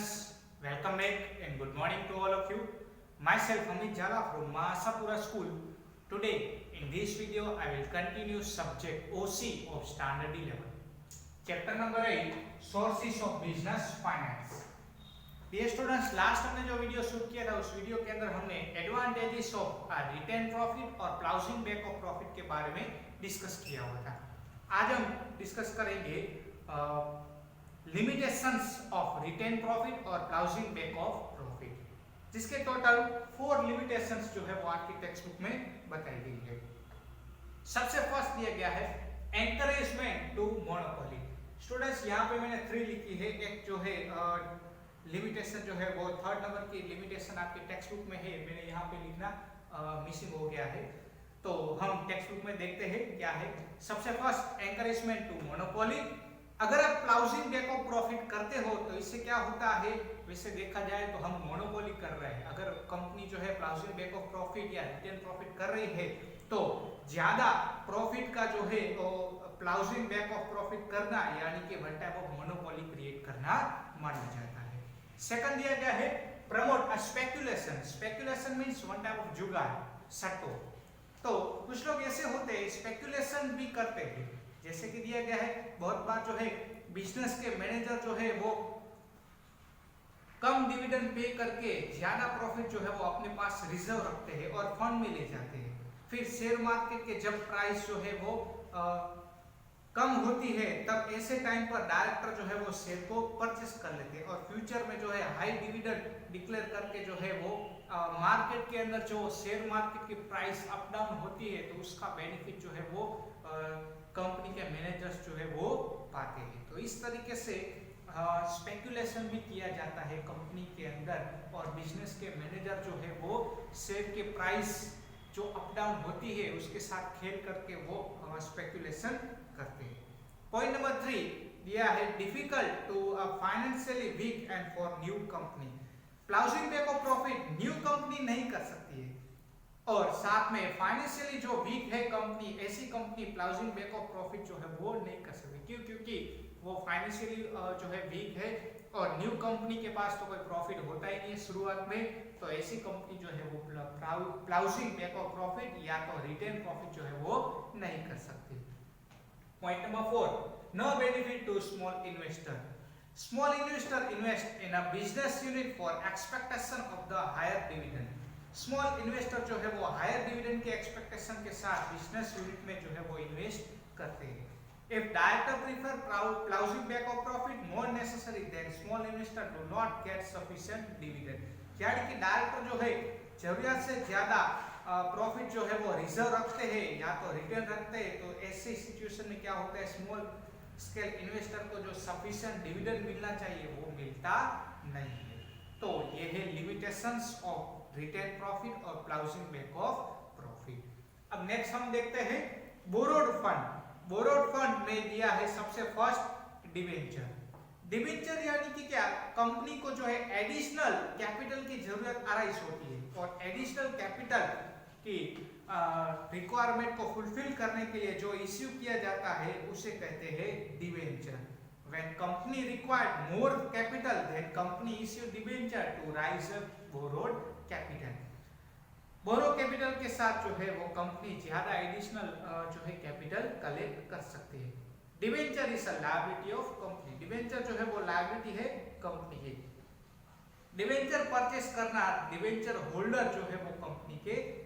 students, welcome back and good morning to all of you. Myself Amit Jala from Mahasapura School. Today in this video I will continue subject OC of Standard 11. Chapter number 8 Sources of Business Finance. Dear students, last हमने जो video shoot किया था उस video के अंदर हमने advantages of retained profit और प्लाउजिंग back of profit के बारे में डिस्कस किया हुआ था. आज हम डिस्कस करेंगे लिमिटेशंस ऑफ रिटेन प्रॉफिट और प्लाउजिंग बैक ऑफ प्रॉफिट, जिसके टोटल 4 लिमिटेशंस जो है वो आपकी टेक्स्ट बुक में बताई गई है. सबसे फर्स्ट दिया गया है एनकरेजमेंट टू मोनोपोली. स्टूडेंट्स, यहाँ पे मैंने 3 लिखी है. एक जो है लिमिटेशन जो है वो 3rd नंबर की लिमिटेशन आपके टेक्स्ट बुक में है, मैंने यहाँ पे लिखना मिसिंग हो गया है, तो हम टेक्स्ट बुक में देखते हैं क्या है. सबसे फर्स्ट एनकरेजमेंट टू मोनोपोली. अगर आप प्लाउजिंग बैक ऑफ प्रॉफिट करते हो तो इससे क्या होता है, वैसे देखा जाए तो हम मोनोपोली कर रहे हैं. अगर कंपनी जो है प्लाउजिंग बैक ऑफ प्रॉफिट या रिटेन प्रॉफिट कर रही है तो ज्यादा प्रॉफिट का जो है तो प्लाउजिंग बैक ऑफ प्रॉफिट करना यानी कि one type of monopoly create करना माना जाता है. सेकंड दिया गया है promote speculation. Speculation means one type of जुगाड़, सट्टो. तो कुछ लोग ऐसे होते हैं स्पेकुलेशन भी करते हैं, जैसे कि दिया गया है बहुत बार जो है बिजनेस के मैनेजर जो है वो कम डिविडेंड पे करके ज्यादा प्रॉफिट जो है वो अपने पास रिजर्व रखते हैं और फंड में ले जाते हैं. फिर शेयर मार्केट के जब प्राइस जो है वो कम होती है तब ऐसे टाइम पर डायरेक्टर जो है वो शेयर को परचेस कर लेते हैं और फ्यूचर में जो है हाई डिविडेंड डिक्लेयर करके जो है वो मार्केट के अंदर जो शेयर मार्केट की प्राइस अप डाउन होती है तो उसका बेनिफिट जो है वो कंपनी के मैनेजर्स जो है वो पाते हैं. तो इस तरीके से स्पेकुलेशन भी किया जाता है कंपनी के अंदर और बिजनेस के मैनेजर जो है वो शेयर के प्राइस जो अप डाउन होती है उसके साथ खेल करके वो स्पेकुलेशन करते हैं. पॉइंट नंबर 3 दिया है difficult to financially weak and for new company. Ploughing back of profit new company नहीं कर सकती है और साथ में फाइनेंशियली जो वीक है कंपनी, ऐसी company ploughing back of profit जो है वो नहीं कर सकती. क्यों? क्योंकि वो फाइनेंशियली जो है वीक है और न्यू कंपनी के पास तो कोई प्रॉफिट होता ही नहीं है शुरुआत में, तो ऐसी कंपनी जो है वो प्लाउजिंग बैक ऑफ प्रॉफिट या तो रिटेन प्रॉफिट जो है वो नहीं कर सकती. Point number 4, no benefit to small investor. Small investor invest in a business unit for expectation of the higher dividend. Small investor जो है वो higher dividend के expectation के साथ business unit में जो है वो invest करते हैं. If director prefer plowing back of profit more necessary, then small investor do not get sufficient dividend. यानी कि डायरेक्टर जो है जरूरत से ज्यादा प्रॉफिट जो है वो रिजर्व रखते हैं या तो रिटर्न रखते हैं, तो ऐसी सिचुएशन में क्या होता है स्मॉल स्केल इन्वेस्टर को जो सफिशिएंट डिविडेंड मिलना चाहिए वो मिलता नहीं है. तो ये है लिमिटेशंस ऑफ रिटेन प्रॉफिट और प्लाउजिंग बैक ऑफ प्रॉफिट. अब नेक्स्ट हम देखते हैं बोरोड फंड. बोरोड फंड में दिया है सबसे फर्स्ट डिवेंचर. डिवेंचर यानी कि क्या, कंपनी को जो है एडिशनल कैपिटल की जरूरत अराइज होती है और एडिशनल कैपिटल की रिक्वायरमेंट को फुलफिल करने के लिए जो इश्यू किया जाता है उसे कहते हैं debenture. When company required more capital then company issue debenture to raise up borrowed capital. Borrow capital के साथ जो है वो कंपनी ज्यादा एडिशनल जो है कैपिटल कलेक्ट कर सकती है. Debenture is a liability of company. Debenture जो है वो लायबिलिटी है कंपनी की. डिवेंचर परचेस करना डिवेंचर होल्डर जो है वो कंपनी के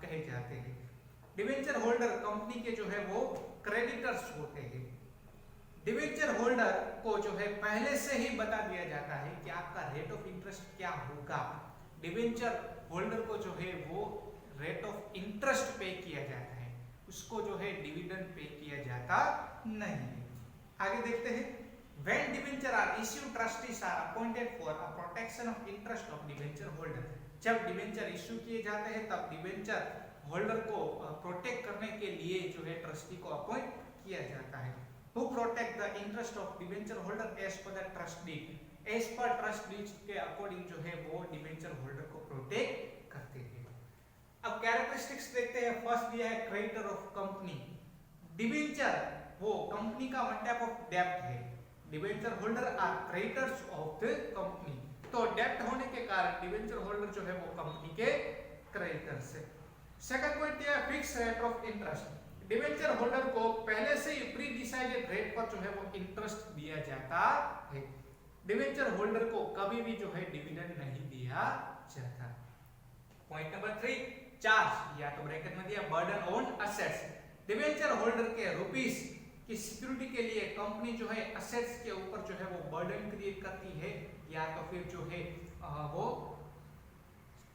कहे जाते हैं. डिवेंचर होल्डर कंपनी के जो है वो क्रेडिटर्स होते हैं. डिवेंचर होल्डर को जो है पहले से ही बता दिया जाता है कि आपका रेट ऑफ इंटरेस्ट क्या होगा. डिवेंचर होल्डर को जो है वो रेट ऑफ इंटरेस्ट पे किया जाता है, उसको जो है डिविडेंड पे किया जाता नहीं है. आगे देखते हैं When debenture are issued, trustees are appointed for a protection of interest of debenture holder. जब डिवेंचर इश्यू किए जाते हैं तब डिवेंचर होल्डर को प्रोटेक्ट करने के लिए जो है ट्रस्टी को अपॉइंट किया जाता है. Who protect the interest of debenture holder as per the trust deed. As per trust deed के अकॉर्डिंग जो है वो डिवेंचर होल्डर को प्रोटेक्ट करते हैं. अब कैरेक्टरिस्टिक्स देखते हैं. फर्स्ट दिया है क्रेडिटर ऑफ कंपनी. डिवेंचर वो कंपनी का वन टाइप ऑफ डेब्ट है. Debenture holder are creditors of the company. तो डेब्ट होने के कारण डिबेंचर होल्डर जो है वो कंपनी के क्रेडिटर्स है। सेकंड पॉइंट है fix rate of interest. Debenture holder को पहले से ही प्री डिसाइडेड रेट पर जो है वो इंटरेस्ट दिया जाता है। डिबेंचर होल्डर को कभी भी जो है डिविडेंड नहीं दिया जाता। पॉइंट नंबर 3 चार्ज, या तो ब्रैकेट में दिया burden on assets. Debenture holder के रुपीस की सिक्योरिटी के लिए कंपनी जो है असेट्स के ऊपर जो है वो बर्डन क्रिएट करती है, या तो फिर जो है वो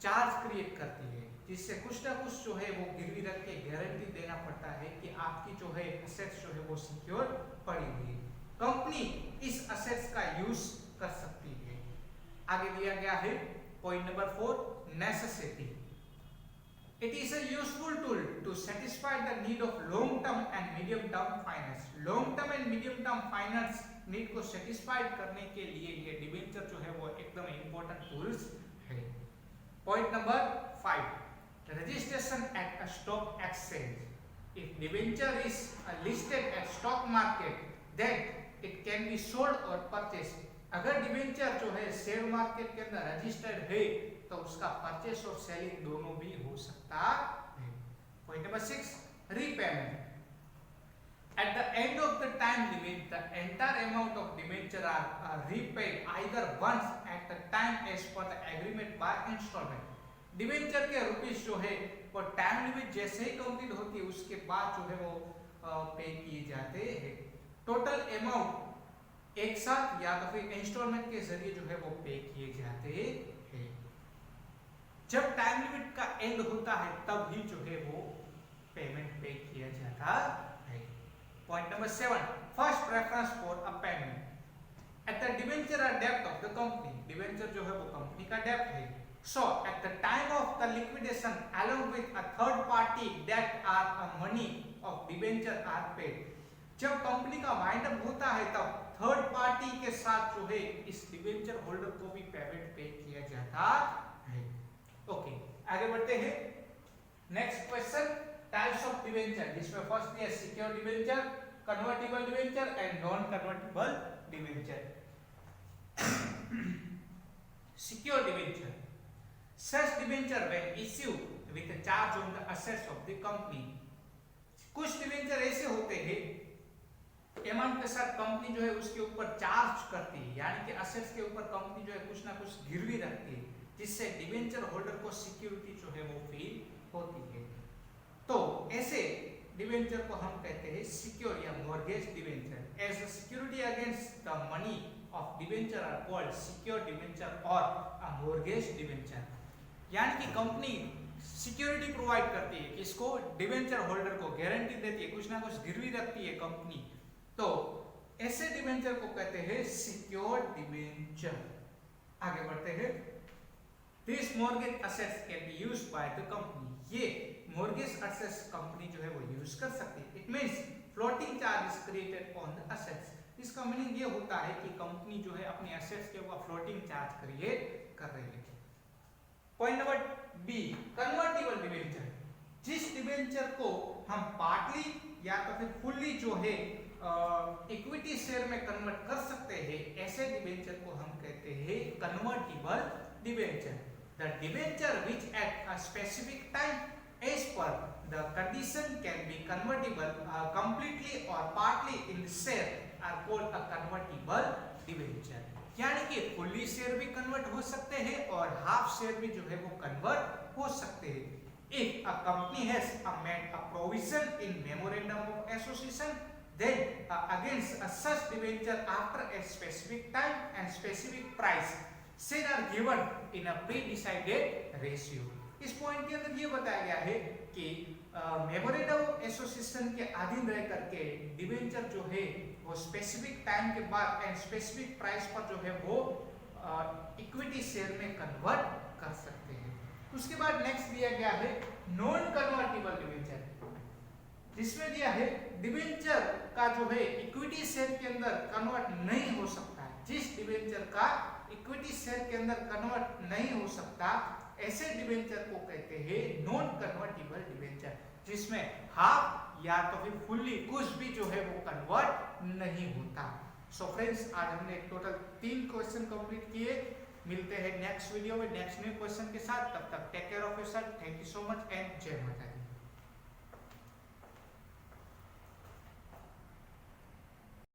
चार्ज क्रिएट करती है, जिससे कुछ ना कुछ जो है वो गिरवी रख के गारंटी देना पड़ता है कि आपकी जो है एसेट्स जो है वो सिक्योर पड़ी हुई है। कंपनी इस एसेट्स का यूज कर सकती है। आगे दिया गया है point number 4 necessity. It is a useful tool to satisfy the need of long term and medium term finance. Long term and medium term finance need को सेटिस्फाइड करने के लिए ये डिबेंचर जो है वो एकदम इंपॉर्टेंट टूल्स है। Point number 5 registration at a stock exchange. If debenture is listed at stock market, then it can be sold or purchased. अगर डिबेंचर जो है शेयर मार्केट के अंदर रजिस्टर्ड है तो उसका परचेस और सेलिंग दोनों भी हो सकता है। Point number 6 repayment. At the end of the time limit, the entire amount of debenture are repaid either once at the time as per the agreement by installment. Debenture के rupees जो है वो time limit जैसे ही complete होती है उसके बाद जो है वो पे किए जाते हैं। टोटल अमाउंट एक साथ या तो फिर इंस्टॉलमेंट के जरिए जो है वो पे किए जाते हैं। जब टाइम लिमिट का एंड होता है तब ही जो है वो पेमेंट पे किया जाता है। Point number 7 first preference for a payment. At the debenture are डेब्ट ऑफ द कंपनी। डिबेंचर जो है वो कंपनी का डेब्ट है। So at the time of the liquidation, along with a third party debt are a money of debenture are paid. जब company का wind up होता है तब थर्ड पार्टी के साथ जो है इस डिबेंचर होल्डर को भी पेमेंट पे किया जाता है। ओके, आगे बढ़ते हैं। Next question types of debenture, जिसमें फर्स्ट है secure debenture, convertible debenture and non convertible debenture. Secure debenture such debenture when issued with a charge on the assets of the company. कुछ डिबेंचर ऐसे होते हैं amount के साथ company जो है उसके ऊपर चार्ज करती है, यानी कि असेट्स के ऊपर कंपनी जो है कुछ ना कुछ गिरवी रखती है, जिससे डिबेंचर होल्डर को सिक्योरिटी जो है वो फील होती है। तो ऐसे डिबेंचर को हम कहते हैं सिक्योर या mortgage debenture. As a security against the money of debenture are called secure debenture और अ मॉर्गेज डिबेंचर। यानी कि कंपनी सिक्योरिटी प्रोवाइड करती है, किसको? डिबेंचर होल्डर को गारंटी देती है, कुछ ना कुछ गिरवी रखती है कंपनी, तो ऐसे डिबेंचर को कहते हैं सिक्योर डिबेंचर। आगे बढ़ते हैं। This mortgage assets can be used by the company. ये मॉर्गेज एसेट्स कंपनी जो है वो यूज कर सकती है। It means floating charge is created on the assets. इसका मीनिंग ये होता है कि कंपनी जो है अपने एसेट्स के ऊपर फ्लोटिंग चार्ज क्रिएट कर रही है। Point number B convertible debenture. जिस डिबेंचर को हम पार्टली या तो फिर फुल्ली जो है इक्विटी शेयर में कन्वर्ट कर सकते हैं, ऐसे डिबेंचर को हम कहते हैं convertible debenture. The debenture which at a specific time as per the condition can be convertible completely और partly in share are called a convertible debenture. यानी कि फुल्ली शेयर भी कन्वर्ट हो सकते हैं और हाफ शेयर भी जो है वो कन्वर्ट हो सकते हैं। If a company has made a provision in memorandum of association, then against such debenture after a specific time and specific price, share are given in a pre-decided ratio. इस point के अंदर ये बताया गया है कि मेमोरेंडम ऑफ एसोसिएशन के अधीन रह करके डिबेंचर जो है वो स्पेसिफिक टाइम के बाद एंड स्पेसिफिक प्राइस पर जो है वो इक्विटी शेयर में कन्वर्ट कर सकते हैं। उसके बाद नेक्स्ट दिया गया है नॉन कन्वर्टिबल डिबेंचर, जिसमें दिया है डिबेंचर का जो है इक्विटी शेयर के अंदर कन्वर्ट नहीं हो सकता है। जिस डिबेंचर का इक्विटी शेयर के अंदर कन्वर्ट नहीं हो सकता, ऐसे डिबेंचर को कहते हैं नॉन कन्वर्टिबल डिबेंचर, जिसमें हाफ या तो फिर फुल्ली कुछ भी जो है वो कन्वर्ट नहीं होता। सो फ्रेंड्स, आज हमने टोटल 3 क्वेश्चन कंप्लीट किए। मिलते हैं नेक्स्ट वीडियो में नेक्स्ट न्यू क्वेश्चन के साथ। तब तक take care of yourself. Thank you so much and जय माता दी।